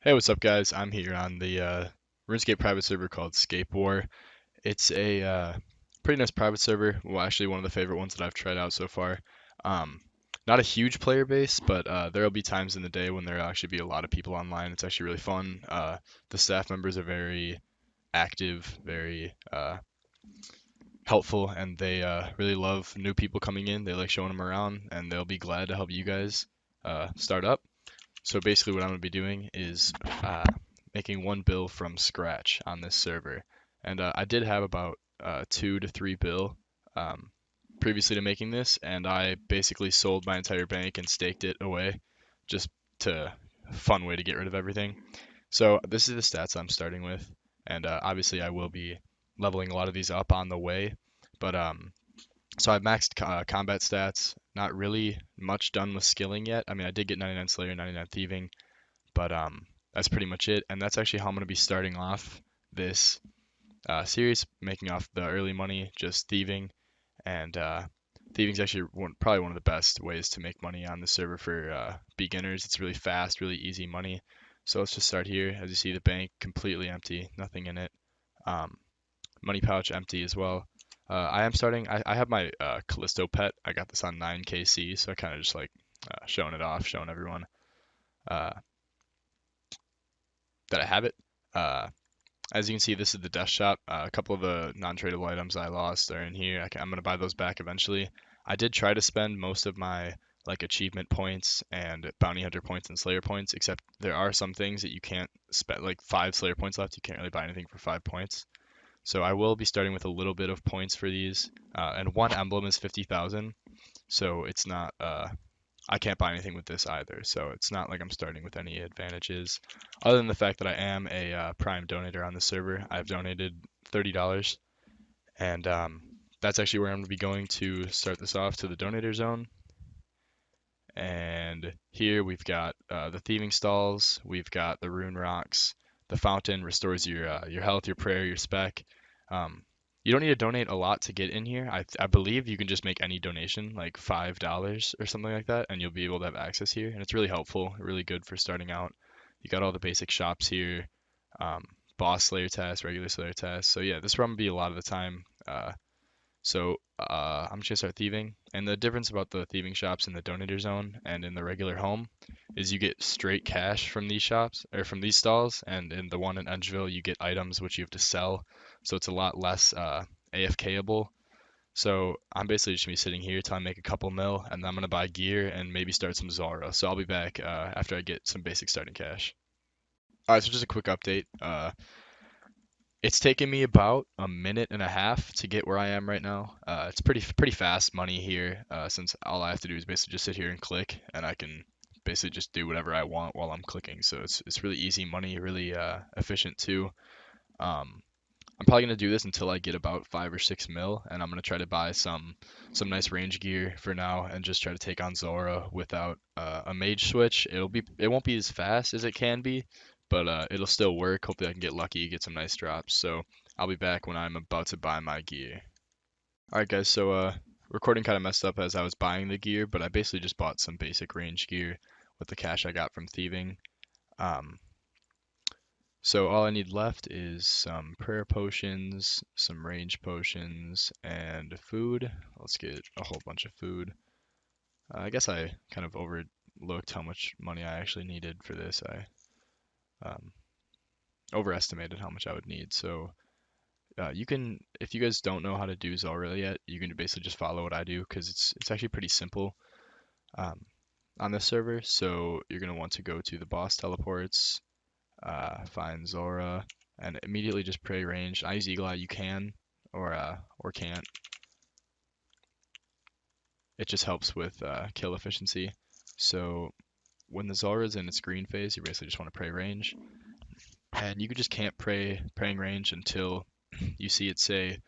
Hey, what's up, guys? I'm here on the RuneScape private server called Scape-War. It's a pretty nice private server. Well, actually, one of the favorite ones that I've tried out so far. Um, Not a huge player base, but there'll be times in the day when there'll actually be a lot of people online. It's actually really fun. The staff members are very active, very helpful, and they really love new people coming in. They like showing them around, and they'll be glad to help you guys start up. So basically what I'm going to be doing is making one bill from scratch on this server. And I did have about 2 to 3 bill um, previously to making this, and I basically sold my entire bank and staked it away just to fun way to get rid of everything. So this is the stats I'm starting with, and obviously I will be leveling a lot of these up on the way, but so I've maxed combat stats. Not really much done with skilling yet. I mean, I did get 99 Slayer, 99 Thieving, but that's pretty much it. And that's actually how I'm going to be starting off this series, making off the early money, just thieving. And thieving is actually probably one of the best ways to make money on the server for beginners. It's really fast, really easy money. So let's just start here. As you see, the bank completely empty, nothing in it. Um, Money pouch empty as well. I am starting. I have my Callisto pet. I got this on 9KC, so I kind of just like showing it off, showing everyone uh, that I have it. Uh, as you can see, this is the death shop. A couple of the non-tradable items I lost are in here. I'm gonna buy those back eventually. I did try to spend most of my like achievement points and bounty hunter points and slayer points, except there are some things that you can't spend, like 5 slayer points left. You can't really buy anything for 5 points. So I will be starting with a little bit of points for these, and one emblem is 50,000, so it's not I can't buy anything with this either, so it's not like I'm starting with any advantages, other than the fact that I am a Prime donator on the server. I've donated $30, and that's actually where I'm going to be going to start this off, to the donator zone. And here we've got the thieving stalls, we've got the rune rocks, the fountain restores your health, your prayer, your spec. Um, you don't need to donate a lot to get in here. I believe you can just make any donation, like $5 or something like that, and you'll be able to have access here. And it's really helpful, really good for starting out. You got all the basic shops here, um, boss slayer tasks, regular slayer tasks. So yeah, this run will be a lot of the time. I'm just gonna start thieving. And the difference about the thieving shops in the donator zone and in the regular home is you get straight cash from these shops or from these stalls, and in the one in Edgeville you get items which you have to sell. So it's a lot less AFKable. So I'm basically just gonna be sitting here till I make a couple mil, and then I'm gonna buy gear and maybe start some Zara. So I'll be back after I get some basic starting cash. All right, so just a quick update. It's taken me about a minute and a half to get where I am right now. It's pretty fast money here, since all I have to do is basically just sit here and click, and I can basically just do whatever I want while I'm clicking. So it's really easy money, really efficient too. Um, I'm probably gonna do this until I get about 5 or 6 mil, and I'm gonna try to buy some nice range gear for now, and just try to take on Zora without a mage switch. It won't be as fast as it can be, but it'll still work. Hopefully I can get lucky, get some nice drops. So I'll be back when I'm about to buy my gear. All right, guys. So recording kind of messed up as I was buying the gear, but I basically just bought some basic range gear with the cash I got from thieving. Um, So all I need left is some prayer potions, some range potions, and food. Let's get a whole bunch of food. I guess I kind of overlooked how much money I actually needed for this. I um, overestimated how much I would need. So you can, if you guys don't know how to do Zora yet, you can basically just follow what I do, because it's actually pretty simple um, on this server. So you're gonna want to go to the boss teleports, find Zora, and immediately just pray range. I use Eagle Eye. You can, or can't. It just helps with kill efficiency. So when the Zora is in its green phase, you basically just want to pray range, and you just can't praying range until you see it say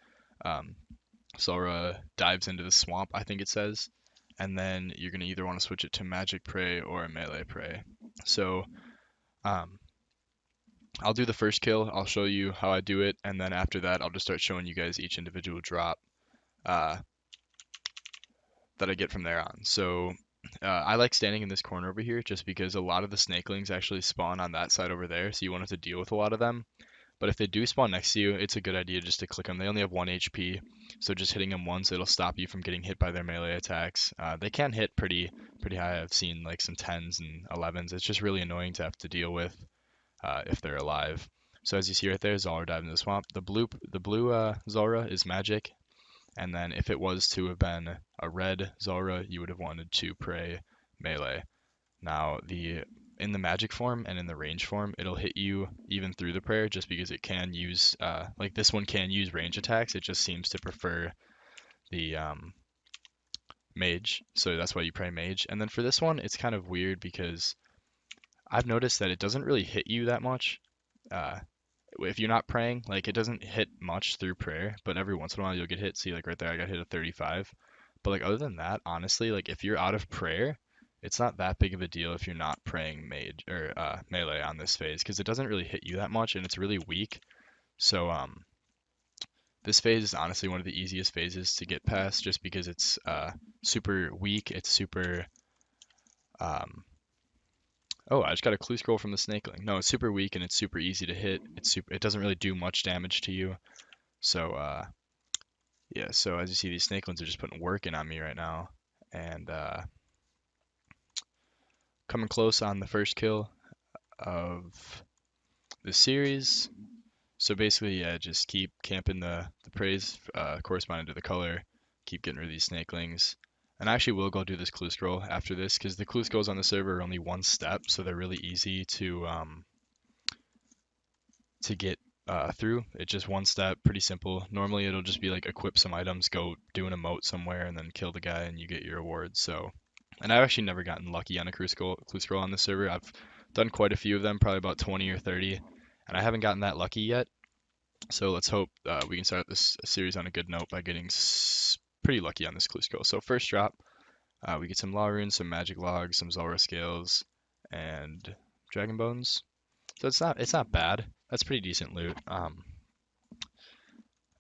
um, Zora dives into the swamp. I think it says, and then you're gonna either want to switch it to magic pray or melee pray. So um, I'll do the first kill. I'll show you how I do it, and then after that, I'll just start showing you guys each individual drop uh, that I get from there on. So I like standing in this corner over here just because a lot of the snakelings actually spawn on that side over there, so you won't have to deal with a lot of them. But if they do spawn next to you, it's a good idea just to click them. They only have 1 HP, so just hitting them once, it'll stop you from getting hit by their melee attacks. They can hit pretty high. I've seen like some 10s and 11s. It's just really annoying to have to deal with if they're alive. So as you see right there, Zolra dive into the swamp. The blue Zolra is magic, and then if it was to have been a red Zolra, you would have wanted to pray melee. Now, in the magic form and in the range form, it'll hit you even through the prayer just because it can use, like this one can use range attacks. It just seems to prefer the mage, so that's why you pray mage. And then for this one, it's kind of weird because I've noticed that it doesn't really hit you that much. Uh, if you're not praying, like it doesn't hit much through prayer, but every once in a while you'll get hit. See, like right there, I got hit at 35. But like other than that, honestly, like if you're out of prayer, it's not that big of a deal if you're not praying mage or melee on this phase because it doesn't really hit you that much and it's really weak. So this phase is honestly one of the easiest phases to get past just because it's super weak. It's super um, oh, I just got a clue scroll from the snakeling. No, it's super weak and it's super easy to hit. It doesn't really do much damage to you. So yeah, so as you see, these snakelings are just putting work in on me right now, and coming close on the first kill of the series. So basically, yeah, just keep camping the praise corresponding to the color. Keep getting rid of these snakelings. And I actually will go do this clue scroll after this because the clue scrolls on the server are only one step, so they're really easy to get through. It's just one step, pretty simple. Normally it'll just be like equip some items, go do an emote somewhere, and then kill the guy, and you get your reward. So, and I've actually never gotten lucky on a clue scroll on this server. I've done quite a few of them, probably about 20 or 30, and I haven't gotten that lucky yet. So let's hope we can start this series on a good note by getting pretty lucky on this clue scroll. So first drop, we get some law runes, some magic logs, some Zulrah scales, and dragon bones. So it's not bad. That's pretty decent loot.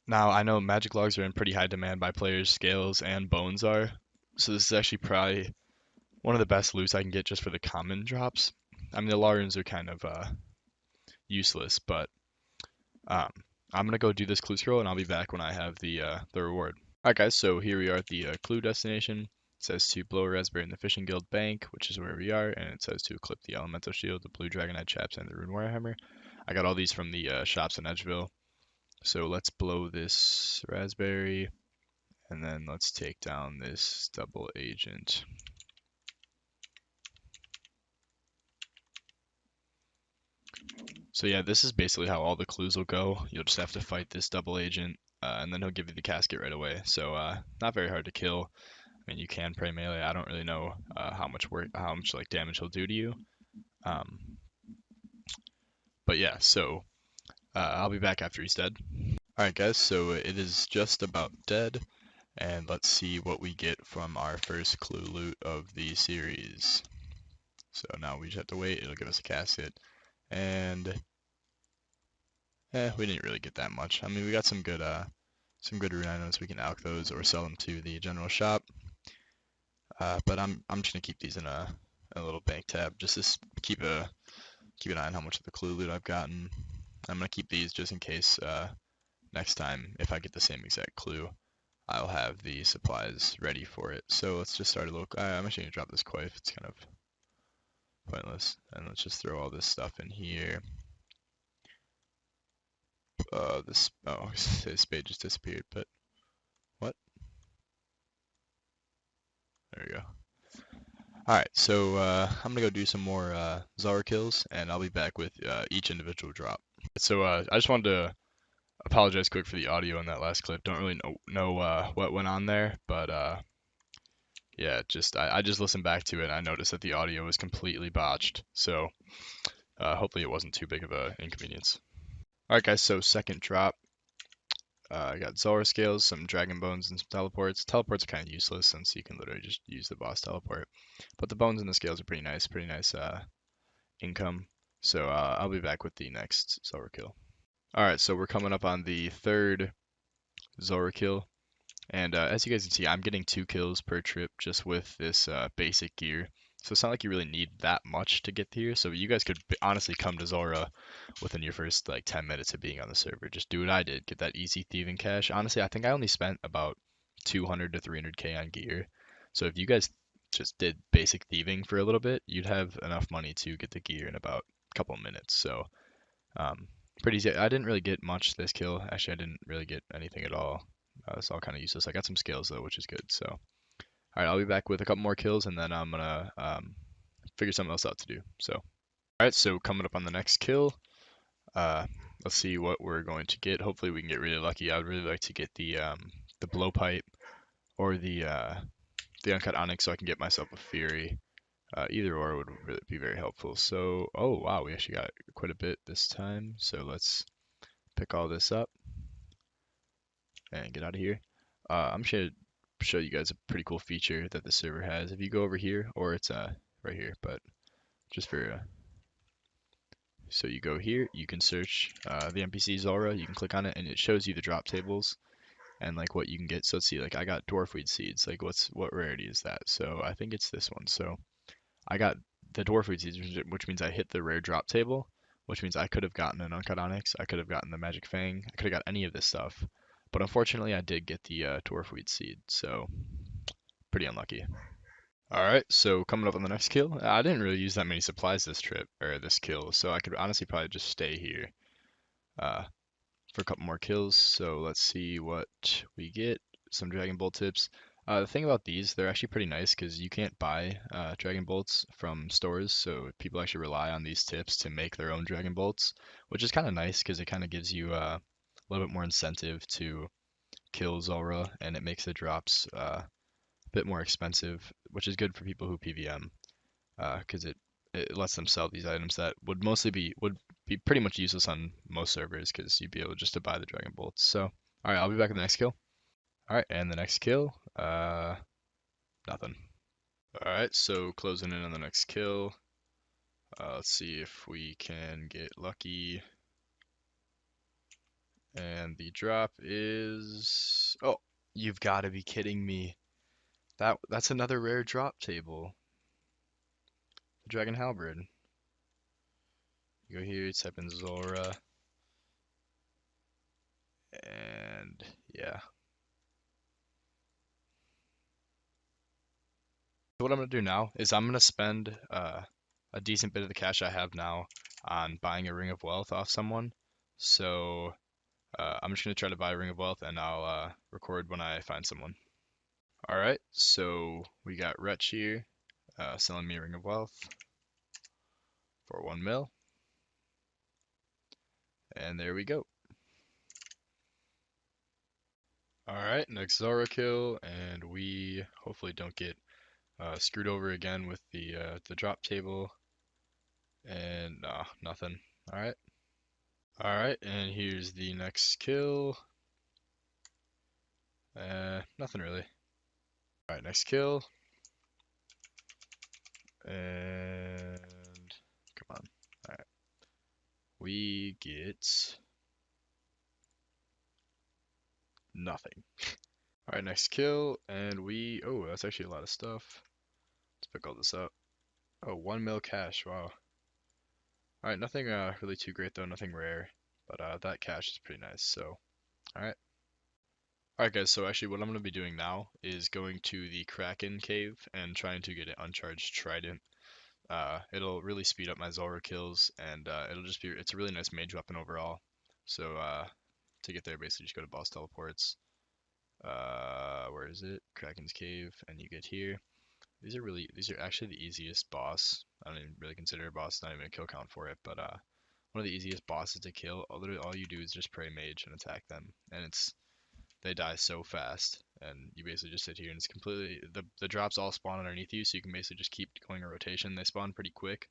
Now I know magic logs are in pretty high demand by players, scales and bones are. So this is actually probably one of the best loots I can get just for the common drops. I mean the law runes are kind of useless, but um, I'm gonna go do this clue scroll and I'll be back when I have the reward. Alright guys, so here we are at the clue destination. It says to blow a raspberry in the fishing guild bank, which is where we are, and it says to equip the elemental shield, the blue dragonite chaps, and the rune warhammer. I got all these from the shops in Edgeville. So let's blow this raspberry, and then let's take down this double agent. So yeah, this is basically how all the clues will go. You'll just have to fight this double agent, and then he'll give you the casket right away. So not very hard to kill. I mean, you can pray melee. I don't really know how much like damage he'll do to you. Um, but yeah, so I'll be back after he's dead. All right, guys. So it is just about dead. And let's see what we get from our first clue loot of the series. So now we just have to wait. It'll give us a casket. And we didn't really get that much. I mean, we got some good rune items. We can alch those or sell them to the general shop. But I'm just gonna keep these in a little bank tab just to keep an eye on how much of the clue loot I've gotten. I'm gonna keep these just in case next time if I get the same exact clue, I'll have the supplies ready for it. So let's just start a little. I'm actually gonna drop this coif. It's kind of pointless, and let's just throw all this stuff in here. His spade just disappeared, but what? There we go. All right, so I'm gonna go do some more Zara kills, and I'll be back with each individual drop. So I just wanted to apologize quick for the audio in that last clip. Don't really know what went on there, but yeah, I just listened back to it and I noticed that the audio was completely botched. So hopefully it wasn't too big of an inconvenience. All right, guys. So second drop, I got Zulrah scales, some dragon bones, and some teleports. Teleports are kind of useless since you can literally just use the boss teleport. But the bones and the scales are pretty nice income. So I'll be back with the next Zulrah kill. All right, so we're coming up on the third Zulrah kill. And as you guys can see, I'm getting 2 kills per trip just with this basic gear. So it's not like you really need that much to get here. So you guys could honestly come to Zora within your first like 10 minutes of being on the server. Just do what I did, get that easy thieving cash. Honestly, I think I only spent about 200 to 300k on gear. So if you guys just did basic thieving for a little bit, you'd have enough money to get the gear in about a couple of minutes. So um, pretty easy. I didn't really get much this kill. Actually, I didn't really get anything at all. It's all kind of useless. I got some skills though, which is good. So, all right, I'll be back with a couple more kills, and then I'm gonna figure something else out to do. So, all right, so coming up on the next kill, uh, let's see what we're going to get. Hopefully, we can get really lucky. I would really like to get the blowpipe or the uncut onyx, so I can get myself a fury. Either or would really be very helpful. So, oh wow, we actually got quite a bit this time. So let's pick all this up and get out of here. I'm just gonna show you guys a pretty cool feature that the server has. If you go over here, or it's right here, but just for so you go here, you can search the NPC Zora. You can click on it, and it shows you the drop tables and like what you can get. So let's see, like I got dwarfweed seeds. Like what rarity is that? So I think it's this one. So I got the dwarfweed seeds, which means I hit the rare drop table, which means I could have gotten an uncut onyx. I could have gotten the magic fang. I could have got any of this stuff. But unfortunately, I did get the dwarfweed seed, so pretty unlucky. All right, so coming up on the next kill, I didn't really use that many supplies this trip or this kill, so I could honestly probably just stay here uh, for a couple more kills. So let's see what we get. Some Dragon Bolt tips. The thing about these, they're actually pretty nice because you can't buy Dragon Bolts from stores, so people actually rely on these tips to make their own Dragon Bolts, which is kind of nice because it kind of gives you a little bit more incentive to kill Zulrah, and it makes the drops a bit more expensive, which is good for people who PVM, because it lets them sell these items that would be pretty much useless on most servers because you'd be able just to buy the Dragon Bolts. So, all right, I'll be back in the next kill. All right, and the next kill, nothing. All right, so closing in on the next kill. Let's see if we can get lucky. And the drop is, oh, you've got to be kidding me. That's another rare drop table. The Dragon Halberd. You go here, type in Zora, and yeah. So what I'm gonna do now is I'm gonna spend a decent bit of the cash I have now on buying a Ring of Wealth off someone. So I'm just gonna try to buy a Ring of Wealth, and I'll record when I find someone. All right, so we got Wretch here selling me a Ring of Wealth for 1 mil, and there we go. All right, next Zara kill, and we hopefully don't get screwed over again with the drop table, and nothing. All right, all right, and here's the next kill. Nothing really. All right, next kill, and come on. All right, we get nothing. All right, next kill, and oh, that's actually a lot of stuff. Let's pick all this up. Oh, 1 mil cash, wow. All right, nothing really too great though, nothing rare, but that cash is pretty nice, so, all right. All right, guys, so actually what I'm going to be doing now is going to the Kraken cave and trying to get an uncharged trident. It'll really speed up my Zulrah kills, and it's a really nice mage weapon overall. So to get there, basically just go to boss teleports. Where is it? Kraken's cave, and you get here. These are actually the easiest boss. I don't even really consider a boss, not even a kill count for it, but one of the easiest bosses to kill. Literally all you do is just pray mage and attack them, and they die so fast, and you basically just sit here and it's completely the drops all spawn underneath you, so you can basically just keep going a rotation. They spawn pretty quick,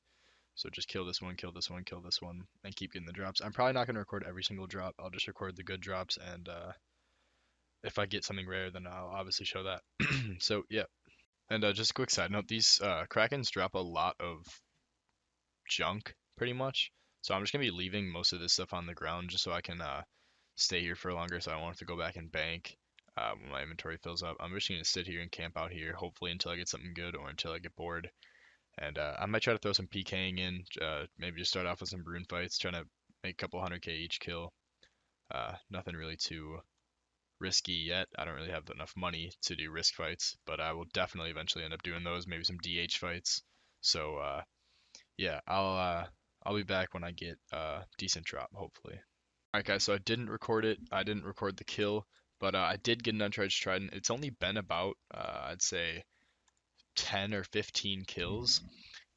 so just kill this one, kill this one, kill this one, and keep getting the drops. I'm probably not going to record every single drop. I'll just record the good drops, and if I get something rare, then I'll obviously show that. So yeah. And just a quick side note, these Krakens drop a lot of junk, pretty much. So I'm just gonna be leaving most of this stuff on the ground just so I can stay here for longer, so I won't have to go back and bank. when my inventory fills up. I'm just gonna sit here and camp out here, hopefully until I get something good or until I get bored. And I might try to throw some PKing in, maybe just start off with some Brune fights, trying to make a couple 100k each kill. Nothing really too risky yet. I don't really have enough money to do risk fights, but I will definitely eventually end up doing those, maybe some DH fights. So yeah, I'll be back when I get decent drop, hopefully. Alright guys, so I didn't record it. I didn't record the kill, but I did get an uncharged trident. It's only been about I'd say 10 or 15 kills,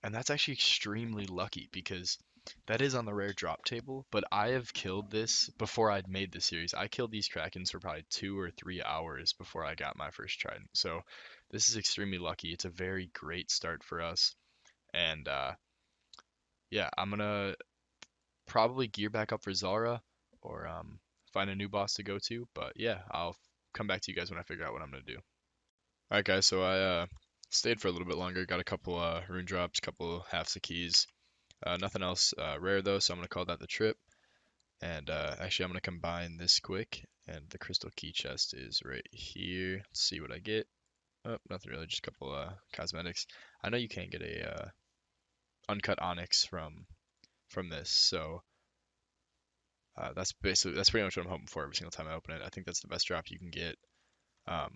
and that's actually extremely lucky because that is on the rare drop table, but I have killed this before I'd made the series. I killed these Krakens for probably 2 or 3 hours before I got my first trident. So this is extremely lucky. It's a very great start for us. And yeah, I'm gonna probably gear back up for Zara or find a new boss to go to. But yeah, I'll come back to you guys when I figure out what I'm gonna do. Alright guys, so I stayed for a little bit longer, got a couple rune drops, couple halves of keys. Nothing else rare though, so I'm gonna call that the trip. And actually, I'm gonna combine this quick, and the crystal key chest is right here. Let's see what I get. Oh, nothing really, just a couple cosmetics. I know you can't get a uncut onyx from this, so that's pretty much what I'm hoping for every single time I open it. I think that's the best drop you can get. Um,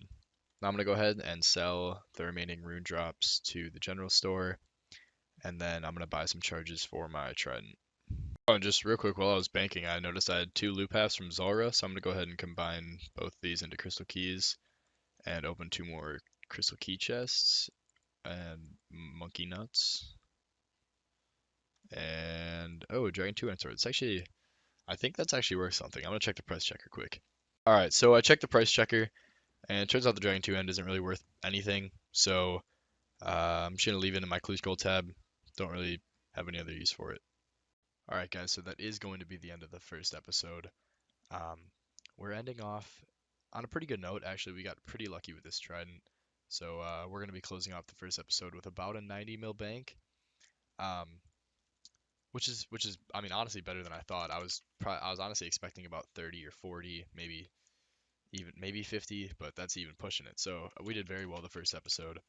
Now I'm gonna go ahead and sell the remaining rune drops to the general store, and then I'm gonna buy some charges for my trident. Oh, and just real quick, while I was banking, I noticed I had two loot paths from Zara, so I'm gonna go ahead and combine both these into crystal keys and open two more crystal key chests and monkey nuts. And oh, Dragon 2 Sword. It's actually, I think that's actually worth something. I'm gonna check the price checker quick. All right, so I checked the price checker, and it turns out the Dragon 2 end isn't really worth anything. So I'm just gonna leave it in my clue scroll tab. Don't really have any other use for it. All right, guys. So that is going to be the end of the first episode. Um, we're ending off on a pretty good note. Actually, we got pretty lucky with this trident. So we're gonna be closing off the first episode with about a 90 mil bank, um, which is I mean honestly better than I thought. I was honestly expecting about 30 or 40, maybe 50, but that's even pushing it. So we did very well the first episode.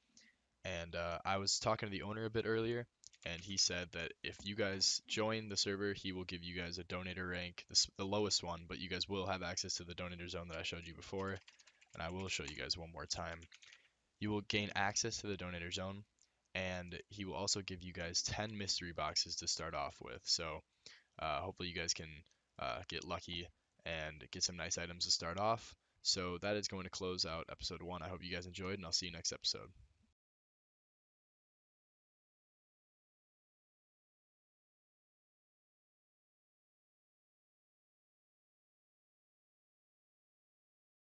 And I was talking to the owner a bit earlier, and he said that if you guys join the server, he will give you guys a donator rank, the lowest one, but you guys will have access to the donator zone that I showed you before, and I will show you guys one more time. You will gain access to the donator zone, and he will also give you guys 10 mystery boxes to start off with. So hopefully you guys can get lucky and get some nice items to start off. So that is going to close out episode 1. I hope you guys enjoyed, and I'll see you next episode.